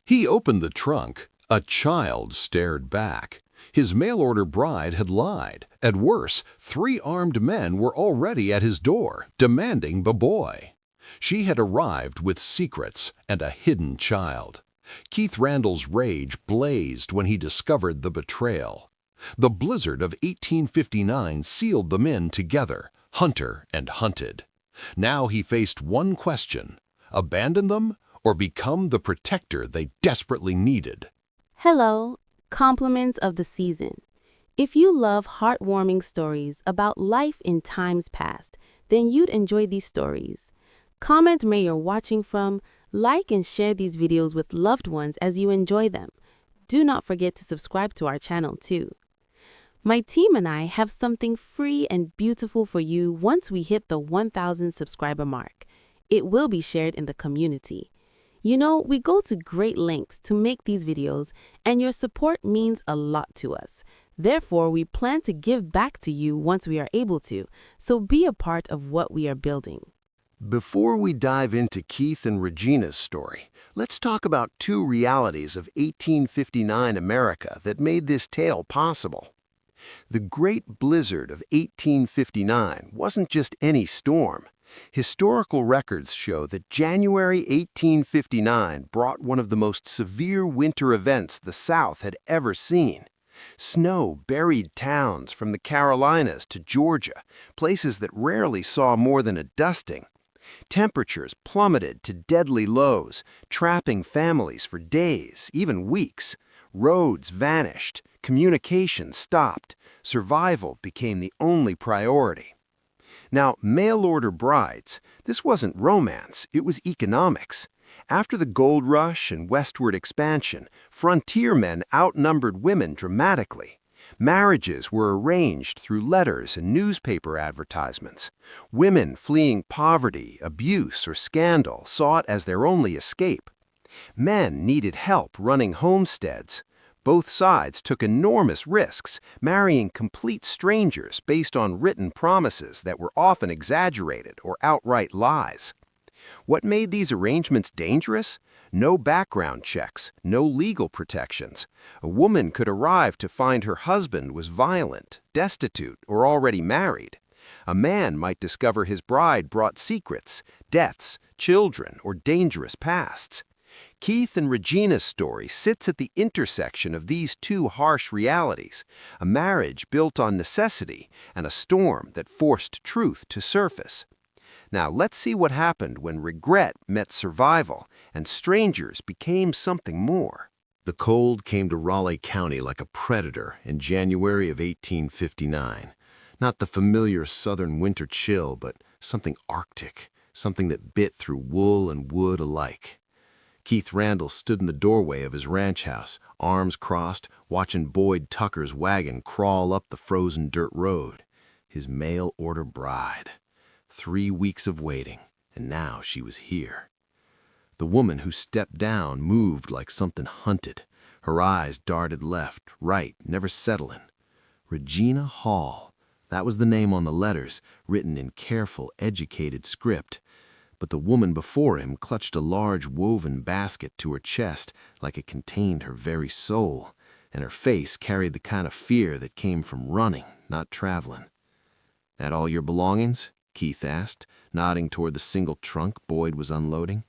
He opened the trunk. A child stared back. His mail-order bride had lied. At worst, 3 armed men were already at his door, demanding the boy. She had arrived with secrets and a hidden child. Keith Randall's rage blazed when he discovered the betrayal. The blizzard of 1859 sealed the men together, hunter and hunted. Now he faced one question: abandon them or become the protector they desperately needed? Hello, compliments of the season. If you love heartwarming stories about life in times past, then you'd enjoy these stories. Comment where you're watching from, like and share these videos with loved ones as you enjoy them. Do not forget to subscribe to our channel too. My team and I have something free and beautiful for you once we hit the 1,000 subscriber mark. It will be shared in the community. You know, we go to great lengths to make these videos, and your support means a lot to us. Therefore, we plan to give back to you once we are able to, so be a part of what we are building. Before we dive into Keith and Regina's story, let's talk about 2 realities of 1859 America that made this tale possible. The Great Blizzard of 1859 wasn't just any storm. Historical records show that January 1859 brought one of the most severe winter events the South had ever seen. Snow buried towns from the Carolinas to Georgia, places that rarely saw more than a dusting. Temperatures plummeted to deadly lows, trapping families for days, even weeks. Roads vanished, communication stopped, survival became the only priority. Now, mail-order brides, this wasn't romance, it was economics. After the gold rush and westward expansion, frontier men outnumbered women dramatically. Marriages were arranged through letters and newspaper advertisements. Women fleeing poverty, abuse, or scandal saw it as their only escape. Men needed help running homesteads. Both sides took enormous risks, marrying complete strangers based on written promises that were often exaggerated or outright lies. What made these arrangements dangerous? No background checks, no legal protections. A woman could arrive to find her husband was violent, destitute, or already married. A man might discover his bride brought secrets, deaths, children, or dangerous pasts. Keith and Regina's story sits at the intersection of these 2 harsh realities, a marriage built on necessity and a storm that forced truth to surface. Now let's see what happened when regret met survival and strangers became something more. The cold came to Raleigh County like a predator in January of 1859. Not the familiar southern winter chill, but something arctic, something that bit through wool and wood alike. Keith Randall stood in the doorway of his ranch house, arms crossed, watching Boyd Tucker's wagon crawl up the frozen dirt road. His mail-order bride. 3 weeks of waiting, and now she was here. The woman who stepped down moved like something hunted. Her eyes darted left, right, never settling. Regina Hall. That was the name on the letters, written in careful, educated script. But the woman before him clutched a large woven basket to her chest like it contained her very soul, and her face carried the kind of fear that came from running, not traveling. "That all your belongings?" Keith asked, nodding toward the single trunk Boyd was unloading.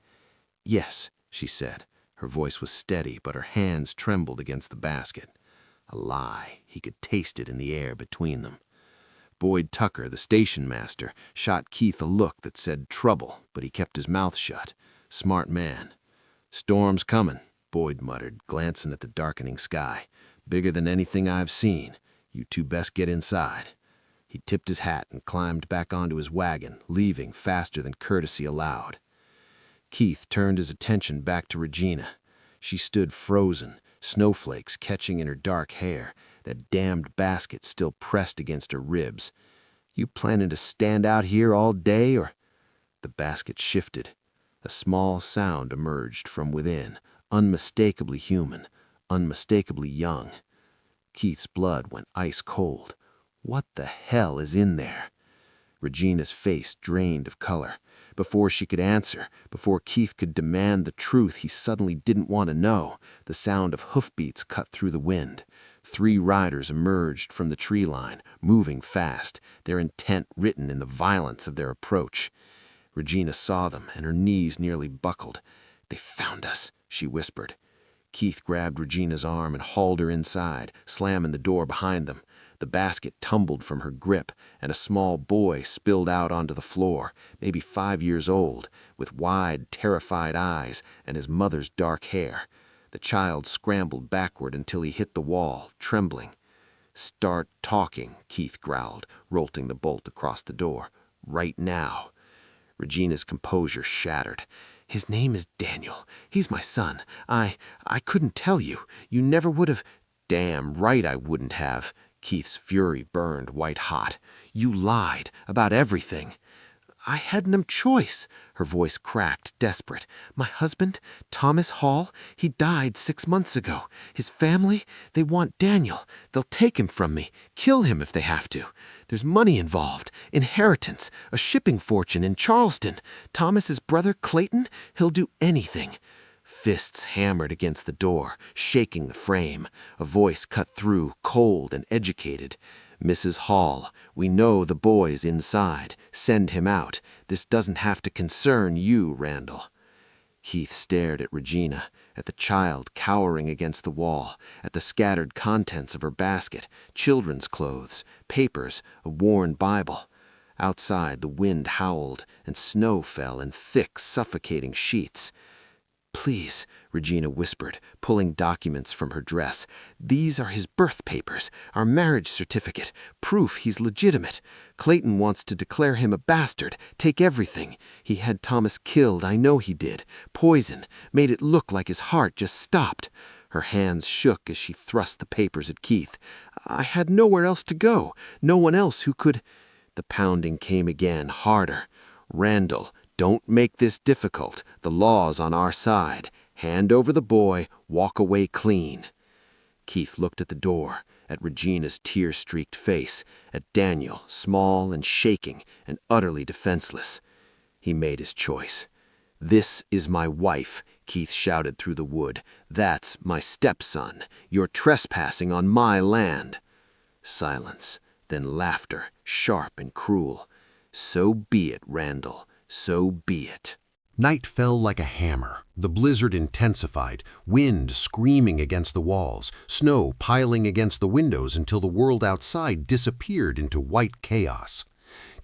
"Yes," she said. Her voice was steady, but her hands trembled against the basket. A lie. He could taste it in the air between them. Boyd Tucker, the station master, shot Keith a look that said trouble, but he kept his mouth shut. Smart man. "Storm's coming," Boyd muttered, glancing at the darkening sky. "Bigger than anything I've seen. You 2 best get inside." He tipped his hat and climbed back onto his wagon, leaving faster than courtesy allowed. Keith turned his attention back to Regina. She stood frozen, snowflakes catching in her dark hair, that damned basket still pressed against her ribs. "You planning to stand out here all day, or—" The basket shifted. A small sound emerged from within, unmistakably human, unmistakably young. Keith's blood went ice cold. What the hell is in there? Regina's face drained of color. Before she could answer, before Keith could demand the truth he suddenly didn't want to know, the sound of hoofbeats cut through the wind. 3 riders emerged from the tree line, moving fast, their intent written in the violence of their approach. Regina saw them, and her knees nearly buckled. "They found us," she whispered. Keith grabbed Regina's arm and hauled her inside, slamming the door behind them. The basket tumbled from her grip, and a small boy spilled out onto the floor, maybe 5 years old, with wide, terrified eyes and his mother's dark hair. The child scrambled backward until he hit the wall, trembling. "Start talking," Keith growled, rolting the bolt across the door. "Right now." Regina's composure shattered. "His name is Daniel. He's my son. I couldn't tell you. You never would have—" "Damn right I wouldn't have." Keith's fury burned white-hot. "You lied about everything." "I had no choice." Her voice cracked, desperate. "My husband, Thomas Hall, he died 6 months ago. His family, they want Daniel. They'll take him from me, kill him if they have to. There's money involved, inheritance, a shipping fortune in Charleston. Thomas's brother Clayton, he'll do anything." Fists hammered against the door, shaking the frame. A voice cut through, cold and educated. "Mrs. Hall, we know the boy's inside. Send him out. This doesn't have to concern you, Randall." Keith stared at Regina, at the child cowering against the wall, at the scattered contents of her basket, children's clothes, papers, a worn Bible. Outside, the wind howled, and snow fell in thick, suffocating sheets. "Please," Regina whispered, pulling documents from her dress. "These are his birth papers, our marriage certificate, proof he's legitimate. Clayton wants to declare him a bastard, take everything. He had Thomas killed, I know he did. Poison, made it look like his heart just stopped." Her hands shook as she thrust the papers at Keith. "I had nowhere else to go, no one else who could—" The pounding came again, harder. "Randall, don't make this difficult. The law's on our side. Hand over the boy, walk away clean." Keith looked at the door, at Regina's tear-streaked face, at Daniel, small and shaking and utterly defenseless. He made his choice. "This is my wife," Keith shouted through the wood. "That's my stepson. You're trespassing on my land." Silence, then laughter, sharp and cruel. "So be it, Randall. So be it." Night fell like a hammer. The blizzard intensified, wind screaming against the walls, snow piling against the windows until the world outside disappeared into white chaos.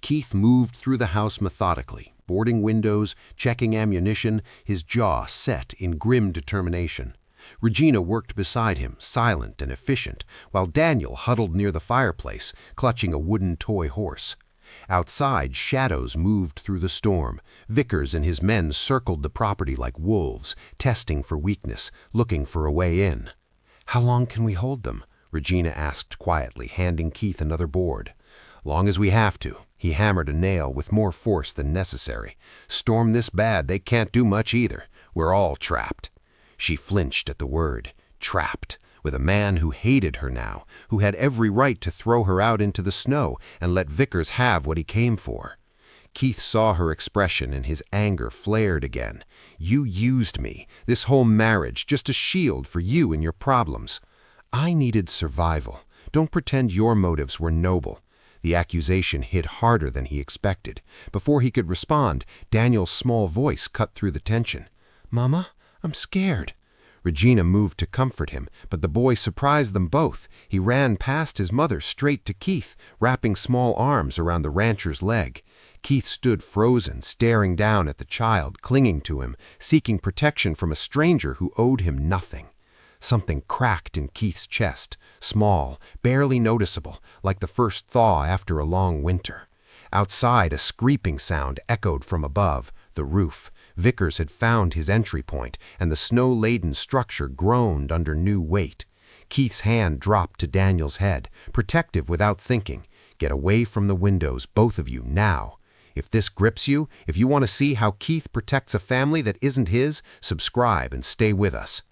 Keith moved through the house methodically, boarding windows, checking ammunition, his jaw set in grim determination. Regina worked beside him, silent and efficient, while Daniel huddled near the fireplace, clutching a wooden toy horse. Outside, shadows moved through the storm. Vickers and his men circled the property like wolves, testing for weakness, looking for a way in. "How long can we hold them?" Regina asked quietly, handing Keith another board. "Long as we have to." He hammered a nail with more force than necessary. "Storm this bad, they can't do much either. We're all trapped." She flinched at the word. Trapped. With a man who hated her now, who had every right to throw her out into the snow and let Vickers have what he came for. Keith saw her expression and his anger flared again. "You used me, this whole marriage, just a shield for you and your problems. I needed survival. Don't pretend your motives were noble." The accusation hit harder than he expected. Before he could respond, Daniel's small voice cut through the tension. "Mama, I'm scared." Regina moved to comfort him, but the boy surprised them both. He ran past his mother straight to Keith, wrapping small arms around the rancher's leg. Keith stood frozen, staring down at the child, clinging to him, seeking protection from a stranger who owed him nothing. Something cracked in Keith's chest, small, barely noticeable, like the first thaw after a long winter. Outside, a screeping sound echoed from above, the roof. Vickers had found his entry point, and the snow-laden structure groaned under new weight. Keith's hand dropped to Daniel's head, protective without thinking. "Get away from the windows, both of you, now. If this grips you, if you want to see how Keith protects a family that isn't his, subscribe and stay with us."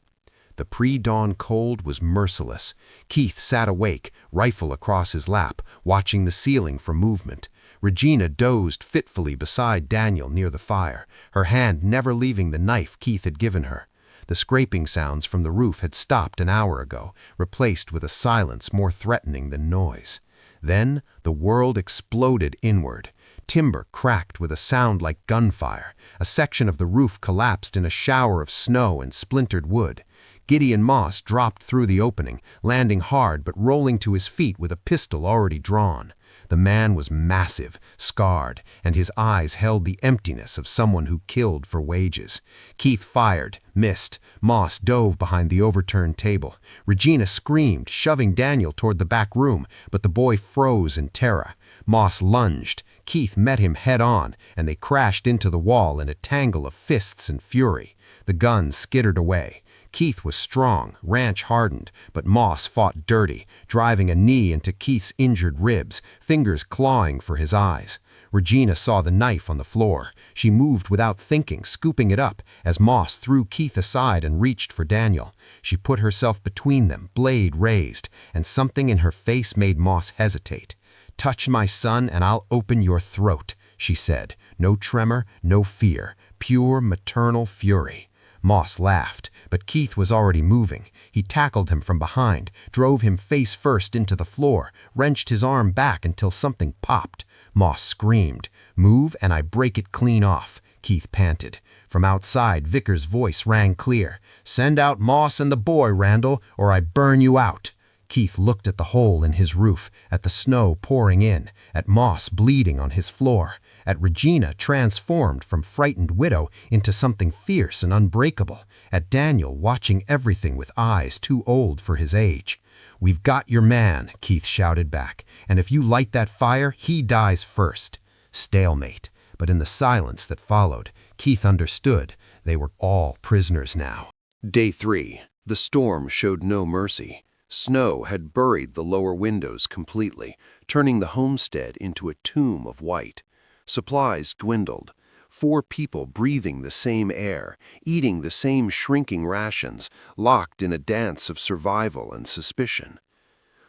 The pre-dawn cold was merciless. Keith sat awake, rifle across his lap, watching the ceiling for movement. Regina dozed fitfully beside Daniel near the fire, her hand never leaving the knife Keith had given her. The scraping sounds from the roof had stopped an hour ago, replaced with a silence more threatening than noise. Then the world exploded inward. Timber cracked with a sound like gunfire. A section of the roof collapsed in a shower of snow and splintered wood. Gideon Moss dropped through the opening, landing hard but rolling to his feet with a pistol already drawn. The man was massive, scarred, and his eyes held the emptiness of someone who killed for wages. Keith fired, missed. Moss dove behind the overturned table. Regina screamed, shoving Daniel toward the back room, but the boy froze in terror. Moss lunged. Keith met him head-on, and they crashed into the wall in a tangle of fists and fury. The gun skittered away. Keith was strong, ranch-hardened, but Moss fought dirty, driving a knee into Keith's injured ribs, fingers clawing for his eyes. Regina saw the knife on the floor. She moved without thinking, scooping it up, as Moss threw Keith aside and reached for Daniel. She put herself between them, blade raised, and something in her face made Moss hesitate. "Touch my son and I'll open your throat," she said. No tremor, no fear, pure maternal fury. Moss laughed, but Keith was already moving. He tackled him from behind, drove him face first into the floor, wrenched his arm back until something popped. Moss screamed. "Move and I break it clean off," Keith panted. From outside, Vickers' voice rang clear. "Send out Moss and the boy, Randall, or I burn you out." Keith looked at the hole in his roof, at the snow pouring in, at Moss bleeding on his floor, at Regina transformed from frightened widow into something fierce and unbreakable, at Daniel watching everything with eyes too old for his age. "We've got your man," Keith shouted back, "and if you light that fire, he dies first." Stalemate. But in the silence that followed, Keith understood they were all prisoners now. Day 3. The storm showed no mercy. Snow had buried the lower windows completely, turning the homestead into a tomb of white. Supplies dwindled. 4 people breathing the same air, eating the same shrinking rations, locked in a dance of survival and suspicion.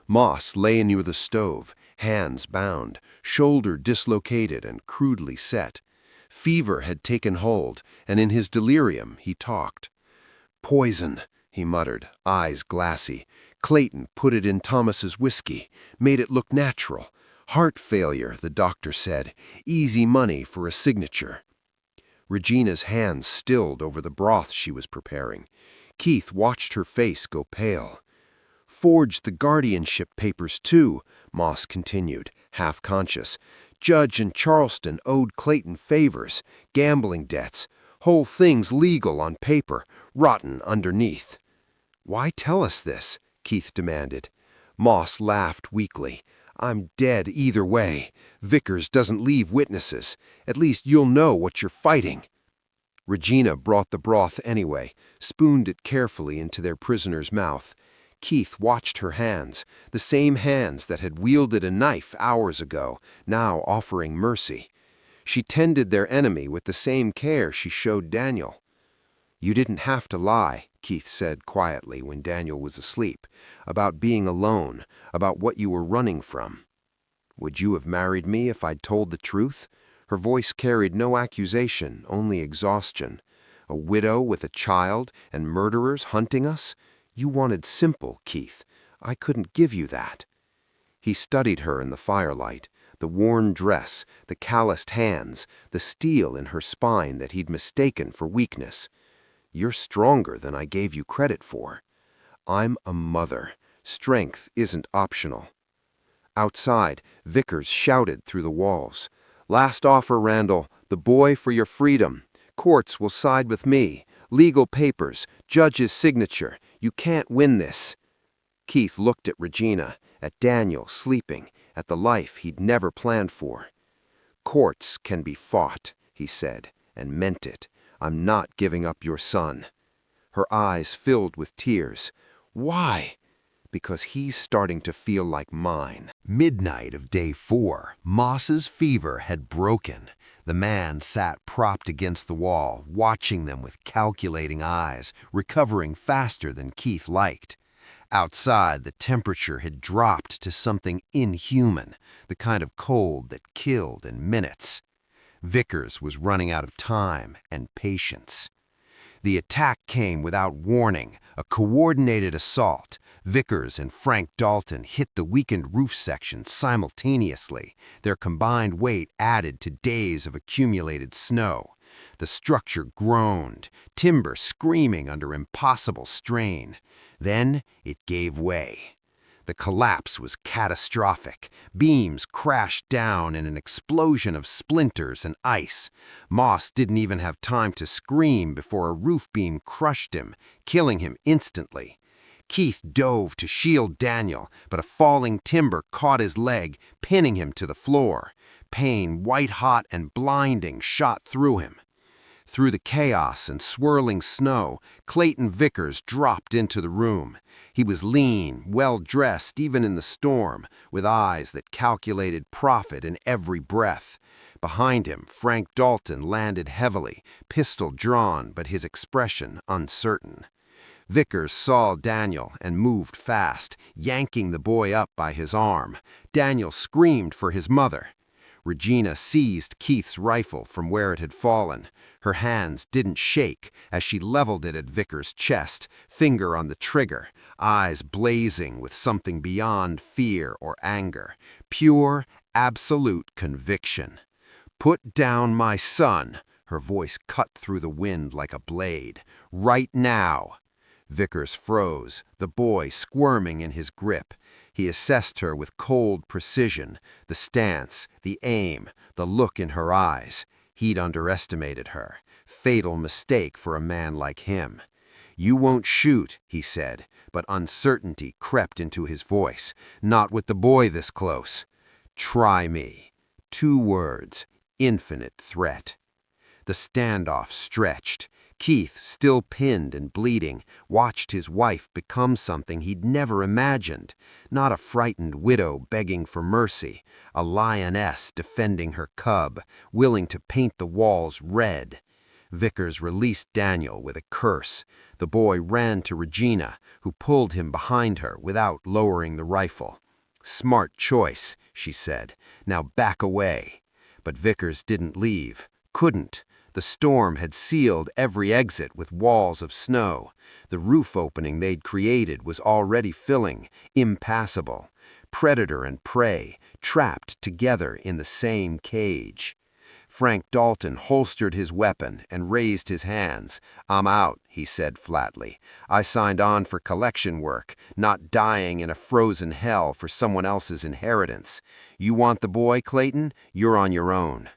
Moss lay near the stove, hands bound, shoulder dislocated and crudely set. Fever had taken hold, and in his delirium he talked. "Poison," he muttered, eyes glassy. "Clayton put it in Thomas's whiskey, made it look natural. Heart failure, the doctor said. Easy money for a signature." Regina's hands stilled over the broth she was preparing. Keith watched her face go pale. "Forged the guardianship papers too," Moss continued, half-conscious. "Judge in Charleston owed Clayton favors, gambling debts. Whole thing's legal on paper, rotten underneath." "Why tell us this?" Keith demanded. Moss laughed weakly. "I'm dead either way. Vickers doesn't leave witnesses. At least you'll know what you're fighting." Regina brought the broth anyway, spooned it carefully into their prisoner's mouth. Keith watched her hands, the same hands that had wielded a knife hours ago, now offering mercy. She tended their enemy with the same care she showed Daniel. "You didn't have to lie," Keith said quietly when Daniel was asleep, "about being alone, about what you were running from." "Would you have married me if I'd told the truth?" Her voice carried no accusation, only exhaustion. "A widow with a child and murderers hunting us? You wanted simple, Keith. I couldn't give you that." He studied her in the firelight, the worn dress, the calloused hands, the steel in her spine that he'd mistaken for weakness. "You're stronger than I gave you credit for. I'm a mother. Strength isn't optional." Outside, Vickers shouted through the walls. "Last offer, Randall. The boy for your freedom. Courts will side with me. Legal papers. Judge's signature. You can't win this." Keith looked at Regina, at Daniel sleeping, at the life he'd never planned for. "Courts can be fought," he said, and meant it. "I'm not giving up your son." Her eyes filled with tears. "Why?" "Because he's starting to feel like mine." Midnight of day 4, Moss's fever had broken. The man sat propped against the wall, watching them with calculating eyes, recovering faster than Keith liked. Outside, the temperature had dropped to something inhuman, the kind of cold that killed in minutes. Vickers was running out of time and patience. The attack came without warning, a coordinated assault. Vickers and Frank Dalton hit the weakened roof section simultaneously, their combined weight added to days of accumulated snow. The structure groaned, timber screaming under impossible strain. Then it gave way. The collapse was catastrophic. Beams crashed down in an explosion of splinters and ice. Moss didn't even have time to scream before a roof beam crushed him, killing him instantly. Keith dove to shield Daniel, but a falling timber caught his leg, pinning him to the floor. Pain, white-hot and blinding, shot through him. Through the chaos and swirling snow, Clayton Vickers dropped into the room. He was lean, well-dressed even in the storm, with eyes that calculated profit in every breath. Behind him, Frank Dalton landed heavily, pistol drawn but his expression uncertain. Vickers saw Daniel and moved fast, yanking the boy up by his arm. Daniel screamed for his mother. Regina seized Keith's rifle from where it had fallen. Her hands didn't shake as she leveled it at Vickers' chest, finger on the trigger, eyes blazing with something beyond fear or anger. Pure, absolute conviction. "Put down my son," her voice cut through the wind like a blade. "Right now." Vickers froze, the boy squirming in his grip. He assessed her with cold precision, the stance, the aim, the look in her eyes. He'd underestimated her. Fatal mistake for a man like him. "You won't shoot," he said, but uncertainty crept into his voice. "Not with the boy this close." "Try me." 2 words, infinite threat. The standoff stretched. Keith, still pinned and bleeding, watched his wife become something he'd never imagined. Not a frightened widow begging for mercy, a lioness defending her cub, willing to paint the walls red. Vickers released Daniel with a curse. The boy ran to Regina, who pulled him behind her without lowering the rifle. "Smart choice," she said. "Now back away." But Vickers didn't leave. Couldn't. The storm had sealed every exit with walls of snow. The roof opening they'd created was already filling, impassable. Predator and prey, trapped together in the same cage. Frank Dalton holstered his weapon and raised his hands. "I'm out," he said flatly. "I signed on for collection work, not dying in a frozen hell for someone else's inheritance. You want the boy, Clayton? You're on your own."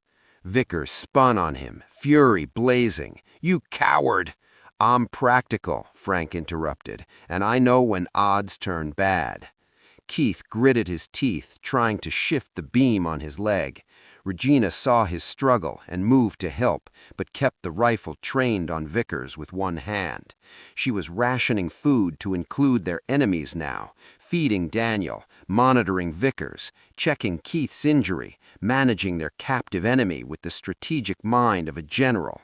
Vickers spun on him, fury blazing. "You coward!" "I'm practical," Frank interrupted, "and I know when odds turn bad." Keith gritted his teeth, trying to shift the beam on his leg. Regina saw his struggle and moved to help, but kept the rifle trained on Vickers with one hand. She was rationing food to include their enemies now, feeding Daniel, monitoring Vickers, checking Keith's injury, managing their captive enemy with the strategic mind of a general.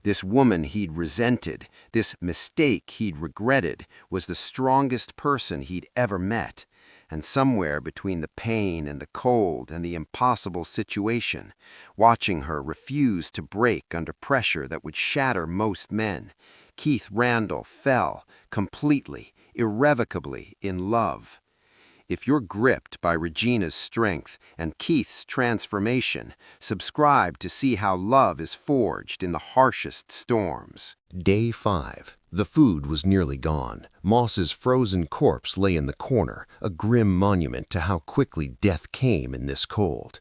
This woman he'd resented, this mistake he'd regretted, was the strongest person he'd ever met. And somewhere between the pain and the cold and the impossible situation, watching her refuse to break under pressure that would shatter most men, Keith Randall fell, completely, irrevocably in love. If you're gripped by Regina's strength and Keith's transformation, subscribe to see how love is forged in the harshest storms. Day 5. The food was nearly gone. Moss's frozen corpse lay in the corner, a grim monument to how quickly death came in this cold.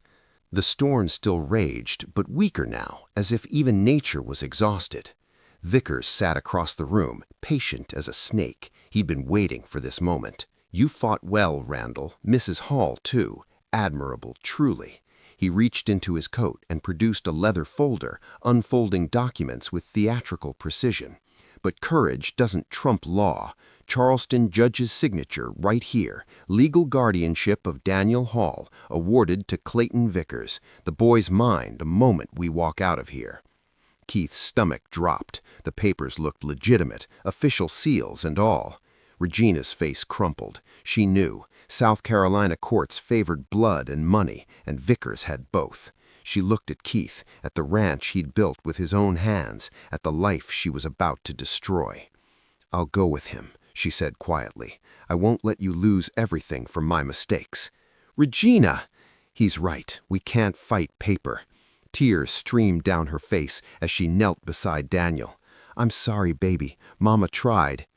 The storm still raged, but weaker now, as if even nature was exhausted. Vickers sat across the room, patient as a snake. He'd been waiting for this moment. "You fought well, Randall. Mrs. Hall, too. Admirable, truly." He reached into his coat and produced a leather folder, unfolding documents with theatrical precision. But courage doesn't trump law. Charleston judge's signature right here. Legal guardianship of Daniel Hall, awarded to Clayton Vickers. The boy's mine the moment we walk out of here. Keith's stomach dropped. The papers looked legitimate, official seals and all. Regina's face crumpled. She knew. South Carolina courts favored blood and money, and Vickers had both. She looked at Keith, at the ranch he'd built with his own hands, at the life she was about to destroy. "I'll go with him," she said quietly. "I won't let you lose everything from my mistakes." "Regina!" "He's right. We can't fight paper." Tears streamed down her face as she knelt beside Daniel. "I'm sorry, baby. Mama tried."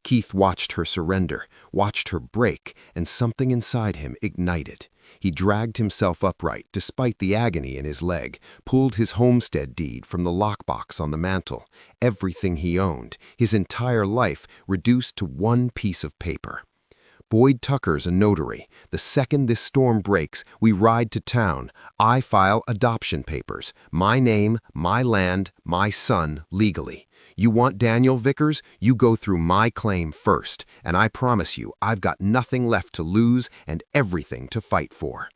Keith watched her surrender, watched her break, and something inside him ignited. He dragged himself upright despite the agony in his leg, pulled his homestead deed from the lockbox on the mantel. Everything he owned, his entire life, reduced to one piece of paper. "Boyd Tucker's a notary. The second this storm breaks, we ride to town. I file adoption papers. My name, my land, my son, legally. You want Daniel Vickers? You go through my claim first, and I promise you I've got nothing left to lose and everything to fight for."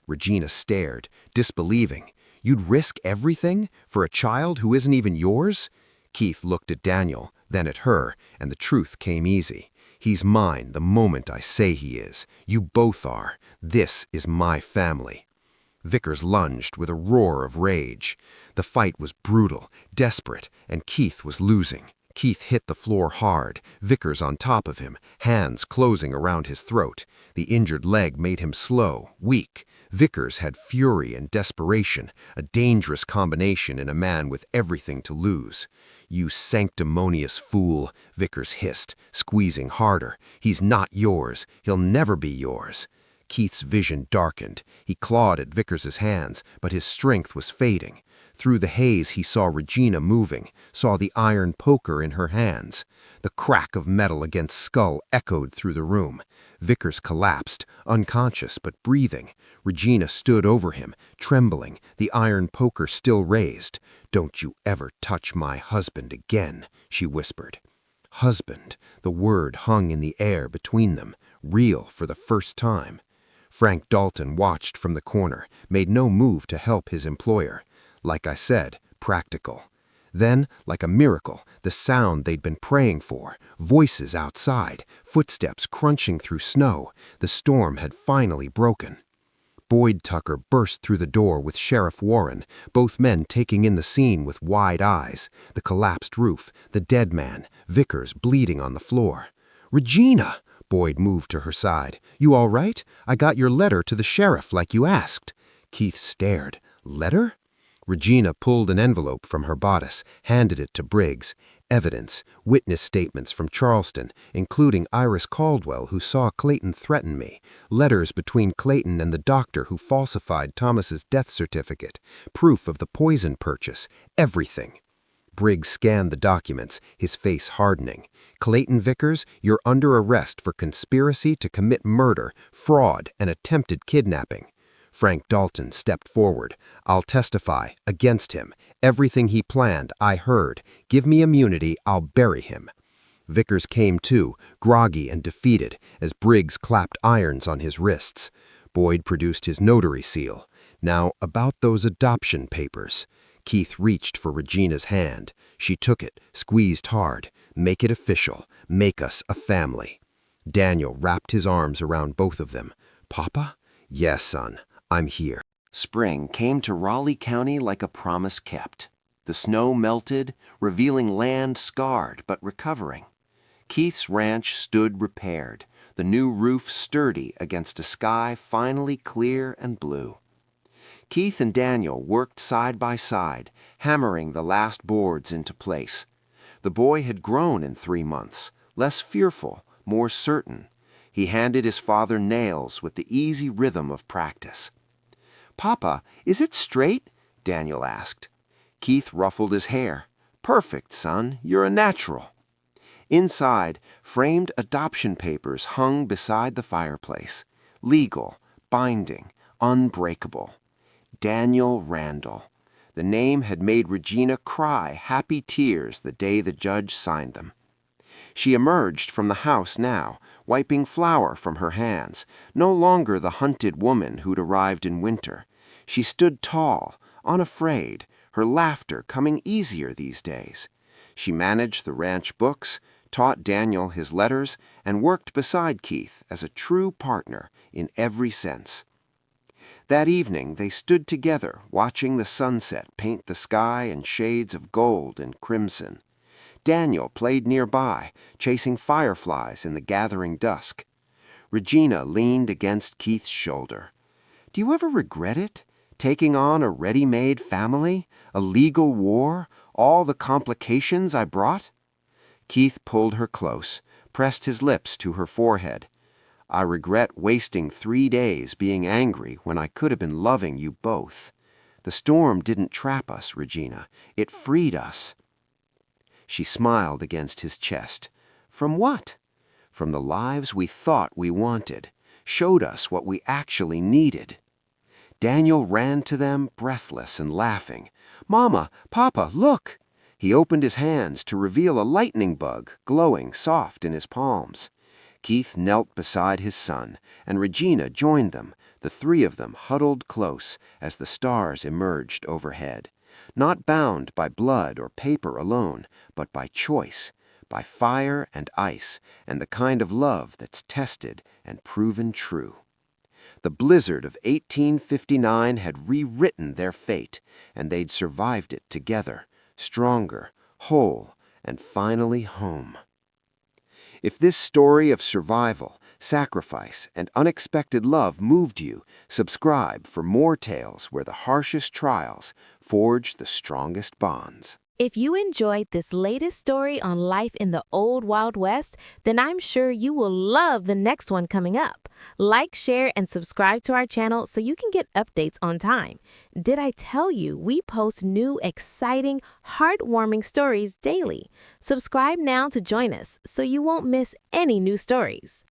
Regina stared, disbelieving. "You'd risk everything? For a child who isn't even yours?" Keith looked at Daniel, then at her, and the truth came easy. "He's mine the moment I say he is. You both are. This is my family." Vickers lunged with a roar of rage. The fight was brutal, desperate, and Keith was losing. Keith hit the floor hard, Vickers on top of him, hands closing around his throat. The injured leg made him slow, weak. Vickers had fury and desperation, a dangerous combination in a man with everything to lose. "You sanctimonious fool," Vickers hissed, squeezing harder. "He's not yours. He'll never be yours." Keith's vision darkened. He clawed at Vickers's hands, but his strength was fading. Through the haze he saw Regina moving, saw the iron poker in her hands. The crack of metal against skull echoed through the room. Vickers collapsed, unconscious but breathing. Regina stood over him, trembling, the iron poker still raised. "Don't you ever touch my husband again," she whispered. Husband, the word hung in the air between them, real for the first time. Frank Dalton watched from the corner, made no move to help his employer. Like I said, practical. Then, like a miracle, the sound they'd been praying for, voices outside, footsteps crunching through snow, the storm had finally broken. Boyd Tucker burst through the door with Sheriff Warren, both men taking in the scene with wide eyes, the collapsed roof, the dead man, Vickers bleeding on the floor. "Regina!" Boyd moved to her side. "You all right? I got your letter to the sheriff like you asked." Keith stared. "Letter?" Regina pulled an envelope from her bodice, handed it to Briggs. Evidence, witness statements from Charleston, including Iris Caldwell, who saw Clayton threaten me, letters between Clayton and the doctor who falsified Thomas's death certificate, proof of the poison purchase, everything. Briggs scanned the documents, his face hardening. "Clayton Vickers, you're under arrest for conspiracy to commit murder, fraud, and attempted kidnapping." Frank Dalton stepped forward. "I'll testify against him. Everything he planned, I heard. Give me immunity, I'll bury him." Vickers came to, groggy and defeated, as Briggs clapped irons on his wrists. Boyd produced his notary seal. "Now, about those adoption papers." Keith reached for Regina's hand. She took it, squeezed hard. "Make it official. Make us a family." Daniel wrapped his arms around both of them. "Papa?" "Yes, son. I'm here." Spring came to Raleigh County like a promise kept. The snow melted, revealing land scarred but recovering. Keith's ranch stood repaired, the new roof sturdy against a sky finally clear and blue. Keith and Daniel worked side by side, hammering the last boards into place. The boy had grown in 3 months, less fearful, more certain. He handed his father nails with the easy rhythm of practice. "Papa, is it straight?" Daniel asked. Keith ruffled his hair. "Perfect, son. You're a natural." Inside, framed adoption papers hung beside the fireplace. Legal, binding, unbreakable. Daniel Randall. The name had made Regina cry happy tears the day the judge signed them. She emerged from the house now, wiping flour from her hands, no longer the hunted woman who'd arrived in winter. She stood tall, unafraid, her laughter coming easier these days. She managed the ranch books, taught Daniel his letters, and worked beside Keith as a true partner in every sense. That evening they stood together, watching the sunset paint the sky in shades of gold and crimson. Daniel played nearby, chasing fireflies in the gathering dusk. Regina leaned against Keith's shoulder. "Do you ever regret it? Taking on a ready-made family, a legal war, all the complications I brought?" Keith pulled her close, pressed his lips to her forehead. "I regret wasting 3 days being angry when I could have been loving you both. The storm didn't trap us, Regina. It freed us." She smiled against his chest. "From what?" "From the lives we thought we wanted, showed us what we actually needed." Daniel ran to them, breathless and laughing. "Mama, Papa, look!" He opened his hands to reveal a lightning bug glowing soft in his palms. Keith knelt beside his son, and Regina joined them, the three of them huddled close as the stars emerged overhead. Not bound by blood or paper alone, but by choice, by fire and ice, and the kind of love that's tested and proven true. The blizzard of 1859 had rewritten their fate, and they'd survived it together, stronger, whole, and finally home. If this story of survival, sacrifice, and unexpected love moved you, subscribe for more tales where the harshest trials forge the strongest bonds. If you enjoyed this latest story on life in the Old Wild West, then I'm sure you will love the next one coming up. Like, share, and subscribe to our channel so you can get updates on time. Did I tell you we post new, exciting, heartwarming stories daily? Subscribe now to join us so you won't miss any new stories.